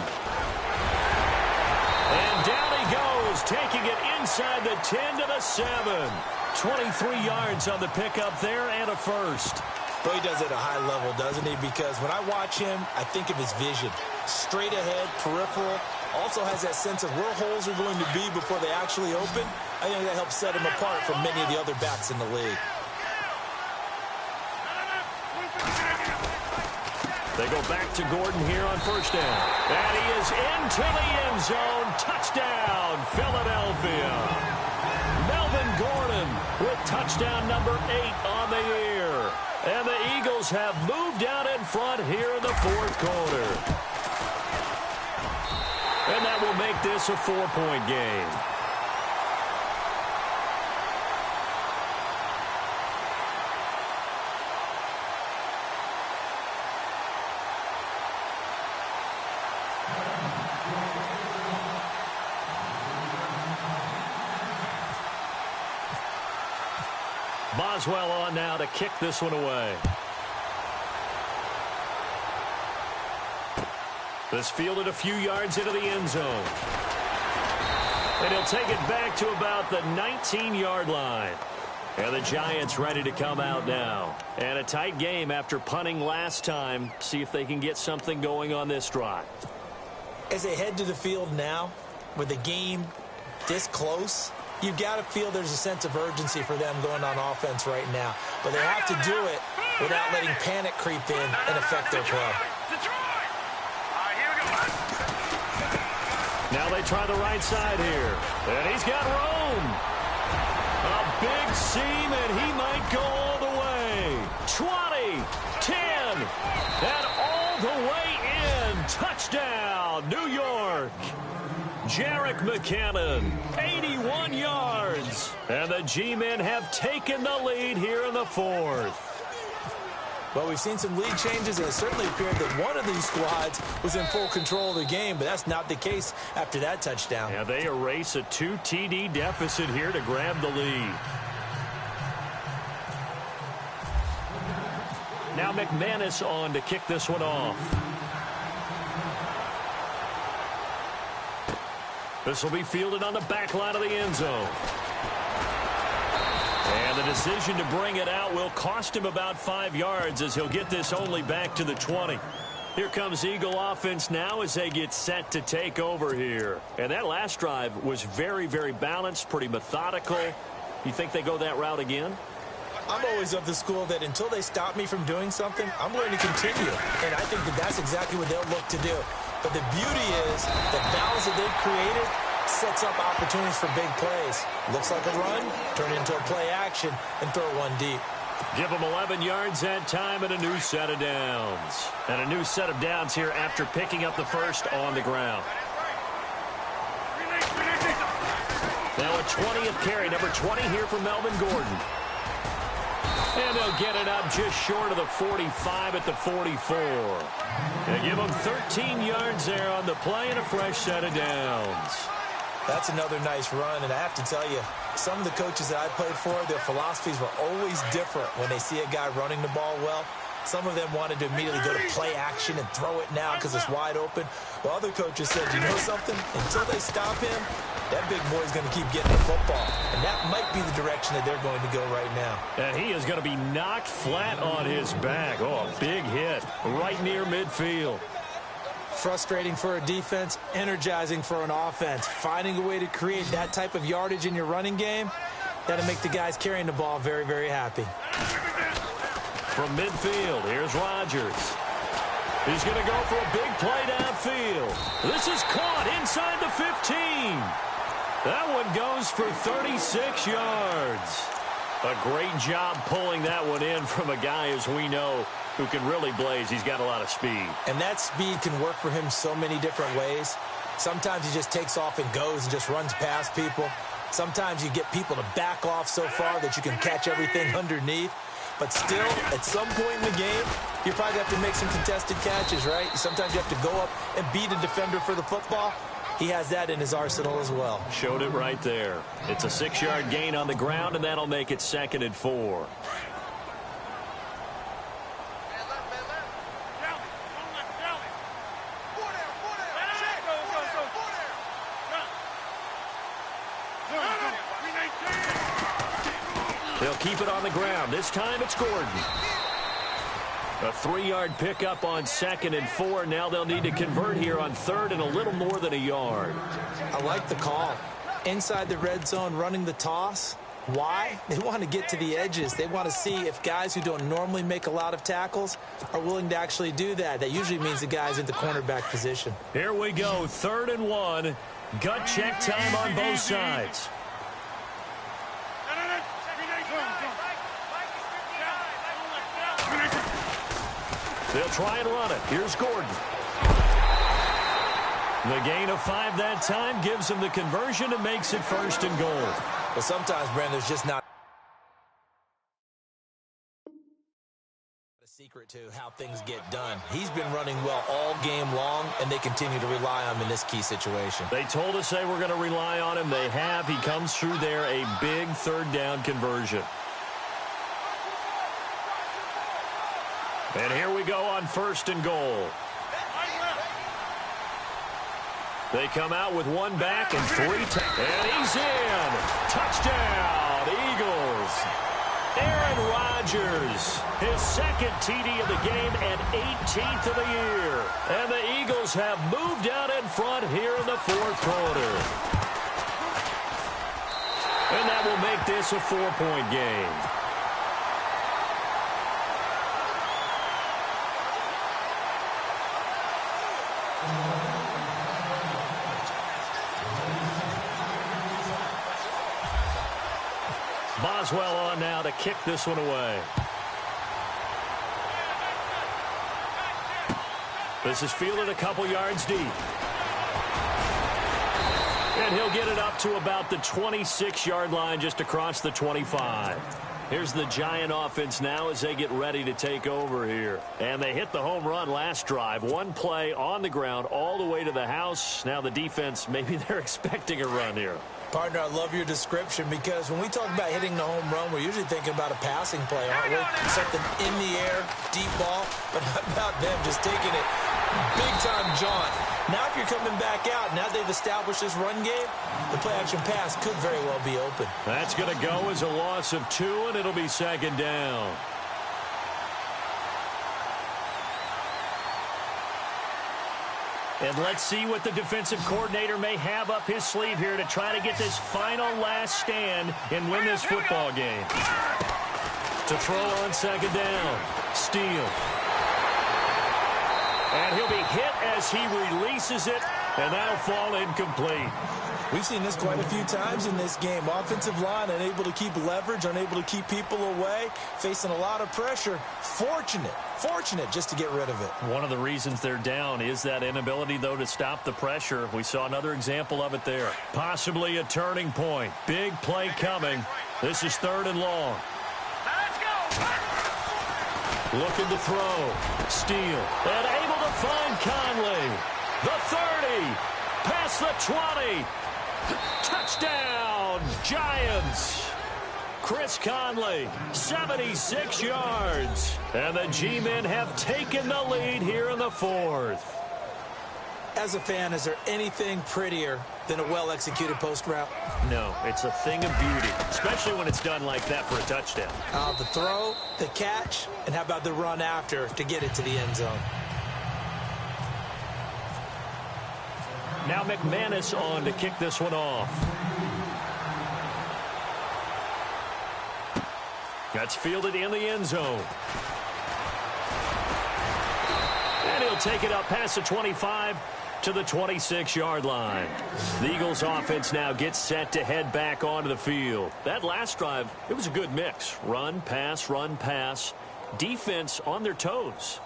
And down he goes, taking it inside the 10 to the 7. 23 yards on the pickup there and a first. Boy, he does it at a high level, doesn't he? Because when I watch him, I think of his vision. Straight ahead, peripheral. Also has that sense of where holes are going to be before they actually open. I think that helps set him apart from many of the other backs in the league. They go back to Gordon here on first down. And he is into the end zone. Touchdown, Philadelphia. Melvin Gordon with touchdown number 8 on the year. And the Eagles have moved out in front here in the fourth quarter. And that will make this a 4-point game. Boswell on now to kick this one away. This fielded a few yards into the end zone. And he'll take it back to about the 19-yard line. And the Giants ready to come out now. And a tight game after punting last time. See if they can get something going on this drive. As they head to the field now, with the game this close, you've got to feel there's a sense of urgency for them going on offense right now. But they have to do it without letting panic creep in and affect their play. Now they try the right side here. And he's got room. A big seam, and he might go all the way. 20, 10, and all the way in. Touchdown, New York. Jerick McKinnon, 81 yards. And the G-men have taken the lead here in the fourth. Well, we've seen some lead changes, and it certainly appeared that one of these squads was in full control of the game, but that's not the case after that touchdown. Yeah, they erase a 2 TD deficit here to grab the lead. Now McManus on to kick this one off. This will be fielded on the back line of the end zone. And the decision to bring it out will cost him about 5 yards as he'll get this only back to the 20. Here comes Eagle offense now as they get set to take over here. And that last drive was very, very balanced, pretty methodical. You think they go that route again? I'm always of the school that until they stop me from doing something, I'm going to continue. And I think that that's exactly what they'll look to do. But the beauty is the balance that they've created sets up opportunities for big plays. Looks like a run, turn into a play action, and throw one deep. Give them 11 yards that time and a new set of downs. And a new set of downs here after picking up the first on the ground. Now a 20th carry, number 20 here for Melvin Gordon. And they'll get it up just short of the 45 at the 44. They give them 13 yards there on the play and a fresh set of downs. That's another nice run, and I have to tell you, some of the coaches that I played for, their philosophies were always different when they see a guy running the ball well. Some of them wanted to immediately go to play action and throw it now because it's wide open. While other coaches said, you know something? Until they stop him, that big boy's going to keep getting the football. And that might be the direction that they're going to go right now. And he is going to be knocked flat on his back. Oh, a big hit right near midfield. Frustrating for a defense, energizing for an offense. Finding a way to create that type of yardage in your running game, that'll make the guys carrying the ball very, very happy. From midfield, here's Rodgers. He's going to go for a big play downfield. This is caught inside the 15. That one goes for 36 yards. A great job pulling that one in from a guy, as we know, who can really blaze. He's got a lot of speed. And that speed can work for him so many different ways. Sometimes he just takes off and goes and just runs past people. Sometimes you get people to back off so far that you can catch everything underneath. But still, at some point in the game, you probably have to make some contested catches, right? Sometimes you have to go up and beat a defender for the football. He has that in his arsenal as well. Showed it right there. It's a 6-yard gain on the ground, and that'll make it 2nd and 4. They'll keep it on the ground. This time it's Gordon. A 3-yard pickup on 2nd and 4. Now they'll need to convert here on 3rd and a little more than a yard. I like the call. Inside the red zone, running the toss. Why? They want to get to the edges. They want to see if guys who don't normally make a lot of tackles are willing to actually do that. That usually means the guy's in the cornerback position. Here we go, 3rd and 1. Gut check time on both sides. They'll try and run it. Here's Gordon. The gain of 5 that time gives him the conversion and makes it 1st and goal. But sometimes, Brandon, there's just not a secret to how things get done. He's been running well all game long, and they continue to rely on him in this key situation. They told us they were going to rely on him. They have. He comes through there, a big 3rd down conversion. And here we go on 1st and goal. They come out with 1 back and 3. And he's in. Touchdown, Eagles. Aaron Rodgers, his 2nd TD of the game and 18th of the year. And the Eagles have moved out in front here in the 4th quarter. And that will make this a 4-point game. Boswell on now to kick this one away. This is fielded a couple yards deep. And he'll get it up to about the 26-yard line, just across the 25. Here's the Giant offense now as they get ready to take over here. And they hit the home run last drive. 1 play on the ground all the way to the house. Now the defense, maybe they're expecting a run here. Partner, I love your description because when we talk about hitting the home run, we're usually thinking about a passing play, aren't we? Something in the air, deep ball, but how about them just taking it big-time jaunt? Now if you're coming back out, now they've established this run game, the play-action pass could very well be open. That's going to go as a loss of 2, and it'll be 2nd down. And let's see what the defensive coordinator may have up his sleeve here to try to get this final last stand and win this football game. To throw on 2nd down. Steele. And he'll be hit as he releases it, and that'll fall incomplete. We've seen this quite a few times in this game. Offensive line unable to keep leverage, unable to keep people away, facing a lot of pressure. Fortunate just to get rid of it. One of the reasons they're down is that inability, though, to stop the pressure. We saw another example of it there. Possibly a turning point. Big play coming. This is 3rd and long. Looking to throw. Steele. And able to find Conley. The 30. Past the 20. Touchdown, Giants. Chris Conley, 76 yards. And the G-men have taken the lead here in the 4th. As a fan, is there anything prettier than a well-executed post route? No, it's a thing of beauty, especially when it's done like that for a touchdown. The throw, the catch, and how about the run after to get it to the end zone? Now McManus on to kick this one off. That's fielded in the end zone. And he'll take it up past the 25 to the 26-yard line. The Eagles offense now gets set to head back onto the field. That last drive, it was a good mix. Run, pass, defense on their toes.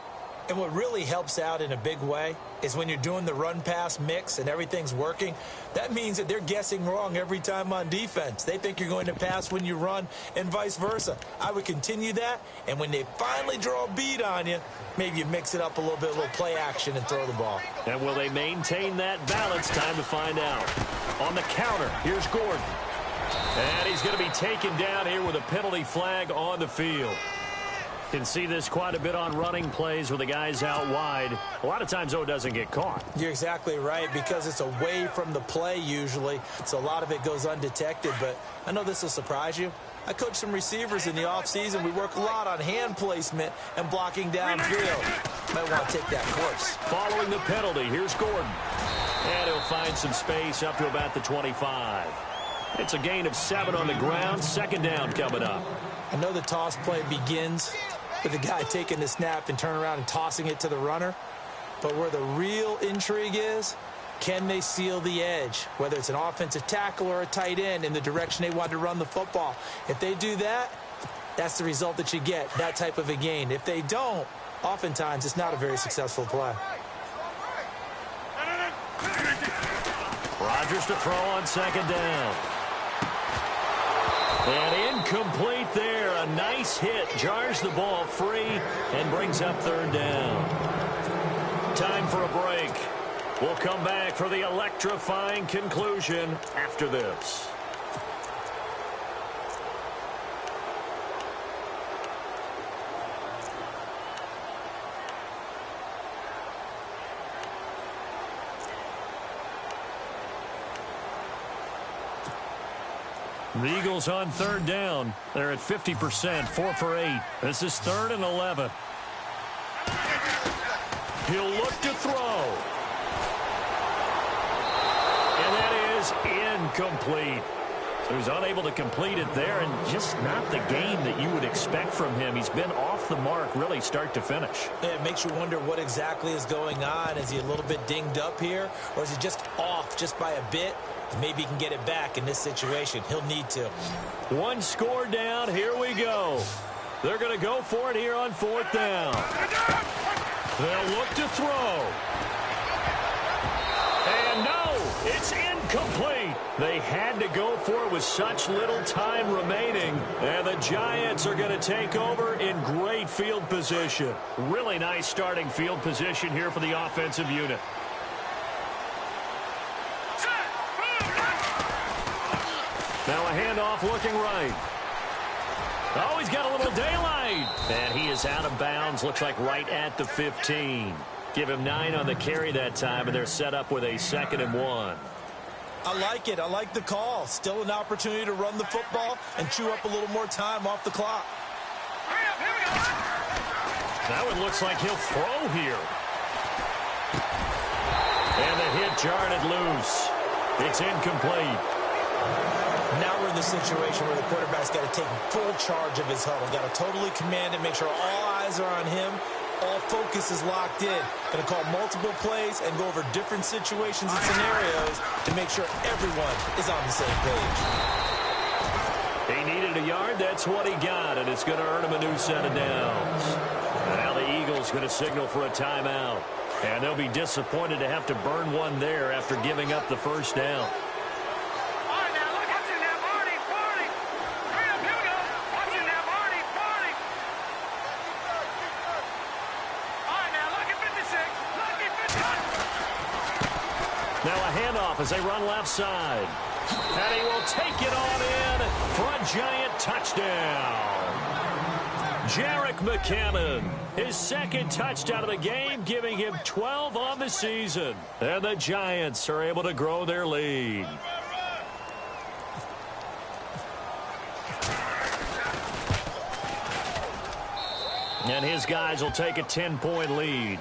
And what really helps out in a big way is when you're doing the run-pass mix and everything's working, that means that they're guessing wrong every time on defense. They think you're going to pass when you run and vice versa. I would continue that, and when they finally draw a beat on you, maybe you mix it up a little bit, a little play action and throw the ball. And will they maintain that balance? Time to find out. On the counter, here's Gordon. And he's going to be taken down here with a penalty flag on the field. Can see this quite a bit on running plays with the guys out wide. A lot of times, though, it doesn't get caught. You're exactly right, because it's away from the play usually, so a lot of it goes undetected. But I know this will surprise you. I coach some receivers in the offseason. We work a lot on hand placement and blocking downfield. Might want to take that course. Following the penalty, here's Gordon. And he'll find some space up to about the 25. It's a gain of 7 on the ground. Second down coming up. I know the toss play begins with the guy taking the snap and turning around and tossing it to the runner. But where the real intrigue is, can they seal the edge, whether it's an offensive tackle or a tight end, in the direction they want to run the football? If they do that, that's the result that you get, that type of a gain. If they don't, oftentimes it's not a very successful play. Rodgers to throw on second down. And incomplete there. A nice hit. Jars the ball free and brings up third down. Time for a break. We'll come back for the electrifying conclusion after this. The Eagles on third down. They're at 50%, 4 for 8. This is 3rd and 11. He'll look to throw. And that is incomplete. So he's unable to complete it there, and just not the game that you would expect from him. He's been off the mark really start to finish. Yeah, it makes you wonder what exactly is going on. Is he a little bit dinged up here, or is he just off just by a bit? Maybe he can get it back in this situation. He'll need to. One score down. Here we go. They're going to go for it here on 4th down. They'll look to throw. And no, it's incomplete. They had to go for it with such little time remaining. And the Giants are going to take over in great field position. Really nice starting field position here for the offensive unit. Now a handoff looking right. Oh, he's got a little daylight. And he is out of bounds. Looks like right at the 15. Give him 9 on the carry that time, and they're set up with a 2nd and 1. I like it. I like the call. Still an opportunity to run the football and chew up a little more time off the clock. That one looks like he'll throw here. And the hit jarred it loose. It's incomplete. Now we're in the situation where the quarterback's got to take full charge of his huddle. Got to totally command it, make sure all eyes are on him. All focus is locked in. Going to call multiple plays and go over different situations and scenarios to make sure everyone is on the same page. He needed a yard. That's what he got, and it's going to earn him a new set of downs. And now the Eagles going to signal for a timeout. And they'll be disappointed to have to burn one there after giving up the first down. Now a handoff as they run left side. And he will take it on in for a Giant touchdown. Jerick McKinnon, his 2nd touchdown of the game, giving him 12 on the season. And the Giants are able to grow their lead. And his guys will take a 10-point lead.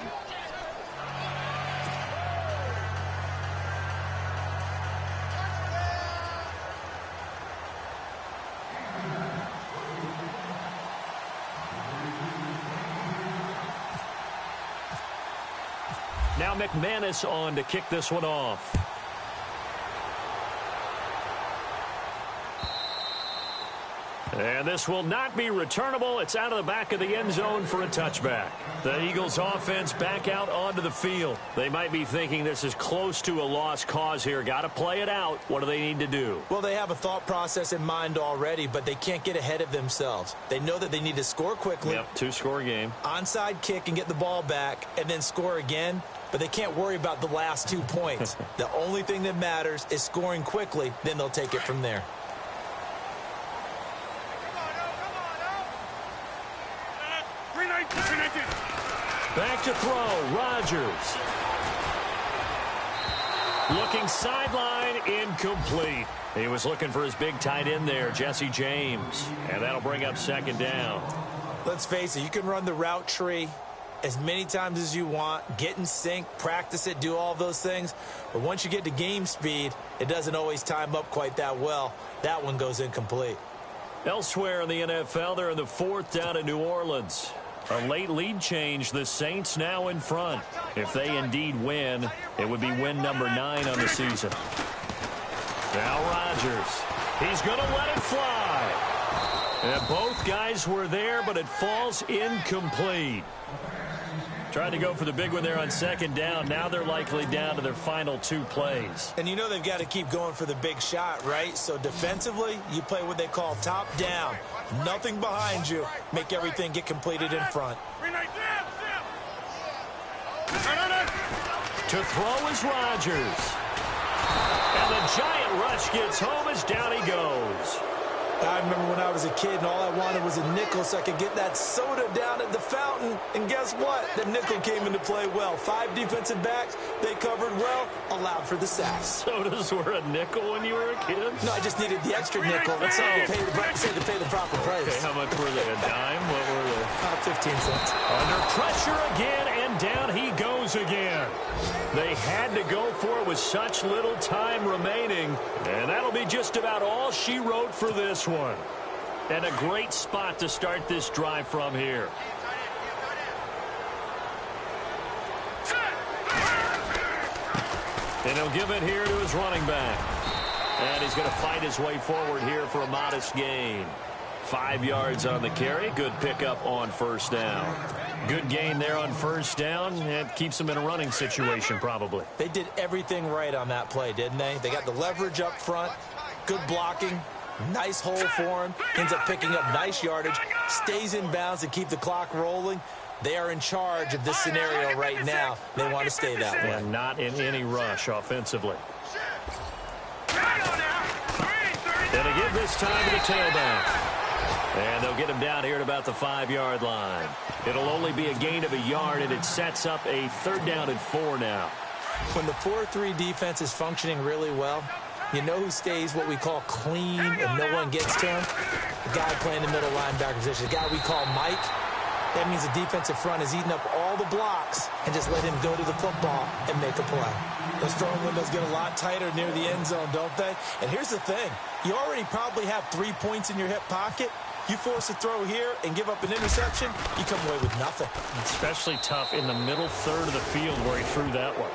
Now McManus on to kick this one off. And this will not be returnable. It's out of the back of the end zone for a touchback. The Eagles offense back out onto the field. They might be thinking this is close to a lost cause here. Got to play it out. What do they need to do? Well, they have a thought process in mind already, but they can't get ahead of themselves. They know that they need to score quickly. Yep, 2-score game. Onside kick and get the ball back and then score again. But they can't worry about the last 2 points. The only thing that matters is scoring quickly. Then they'll take it from there. Back to throw, Rodgers. Looking sideline, incomplete. He was looking for his big tight end there, Jesse James. And that'll bring up 2nd down. Let's face it, you can run the route tree as many times as you want, get in sync, practice it, do all those things. But once you get to game speed, it doesn't always time up quite that well. That one goes incomplete. Elsewhere in the NFL, they're in the fourth down in New Orleans. A late lead change. The Saints now in front. If they indeed win, it would be win number 9 on the season. Now Rodgers. He's going to let it fly. And both guys were there, but it falls incomplete. Trying to go for the big one there on second down. Now they're likely down to their final 2 plays. And you know they've got to keep going for the big shot, right? So defensively, you play what they call top down. Nothing behind you. Make everything get completed in front. To throw is Rodgers. And the giant rush gets home as down he goes. I remember when I was a kid and all I wanted was a nickel so I could get that soda down at the fountain. And guess what? The nickel came into play well. 5 defensive backs, they covered well, allowed for the sacks. Sodas were a nickel when you were a kid? No, I just needed the extra nickel. That's how you pay the proper price. Okay, how much were they? A dime? What were they? 15 cents. Under pressure again, and down he goes again. They had to go for it with such little time remaining, and that'll be just about all she wrote for this one. And a great spot to start this drive from here. And he'll give it here to his running back. And he's going to fight his way forward here for a modest gain. 5 yards on the carry. Good pickup on first down. Good gain there on first down. It keeps them in a running situation probably. They did everything right on that play, didn't they? They got the leverage up front, good blocking, nice hole for him, ends up picking up nice yardage, stays in bounds to keep the clock rolling. They are in charge of this scenario right now. They want to stay that way. And not in any rush offensively. And again this time to the tailback. And they'll get him down here at about the 5-yard line. It'll only be a gain of a yard, and it sets up a 3rd down and 4 now. When the 4-3 defense is functioning really well, you know who stays what we call clean and no one gets to him? The guy playing the middle linebacker position, the guy we call Mike. That means the defensive front is eating up all the blocks and just let him go to the football and make a play. Those throwing windows get a lot tighter near the end zone, don't they? And here's the thing. You already probably have 3 points in your hip pocket. You force a throw here and give up an interception, you come away with nothing. Especially tough in the middle third of the field where he threw that one.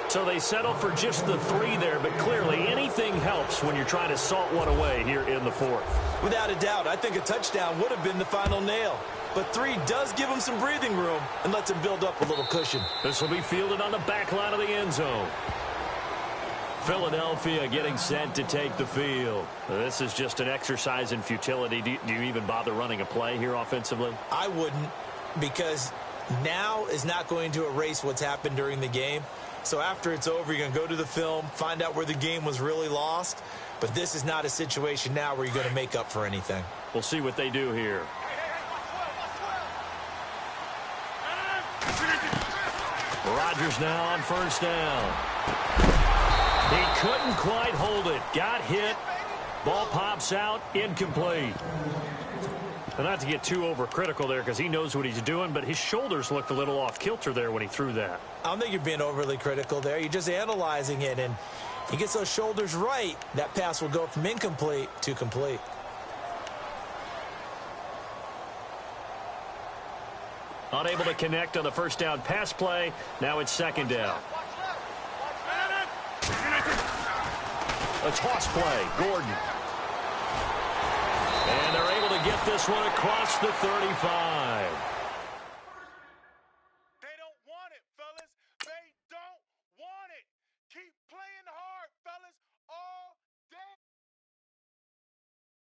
So they settle for just the 3 there, but clearly anything helps when you're trying to salt one away here in the 4th. Without a doubt, I think a touchdown would have been the final nail. But 3 does give him some breathing room and lets him build up a little cushion. This will be fielded on the back line of the end zone. Philadelphia getting set to take the field. This is just an exercise in futility. Do you even bother running a play here offensively? I wouldn't, because now is not going to erase what's happened during the game. So after it's over, you're going to go to the film, find out where the game was really lost. But this is not a situation now where you're going to make up for anything. We'll see what they do here. Rodgers now on first down. He couldn't quite hold it. Got hit. Ball pops out. Incomplete. And not to get too overcritical there because he knows what he's doing, but his shoulders looked a little off kilter there when he threw that. I don't think you're being overly critical there. You're just analyzing it, and he gets those shoulders right. That pass will go from incomplete to complete. Unable to connect on the first down pass play. Now it's second down. A toss play. Gordon. And they're able to get this one across the 35. They don't want it, folks.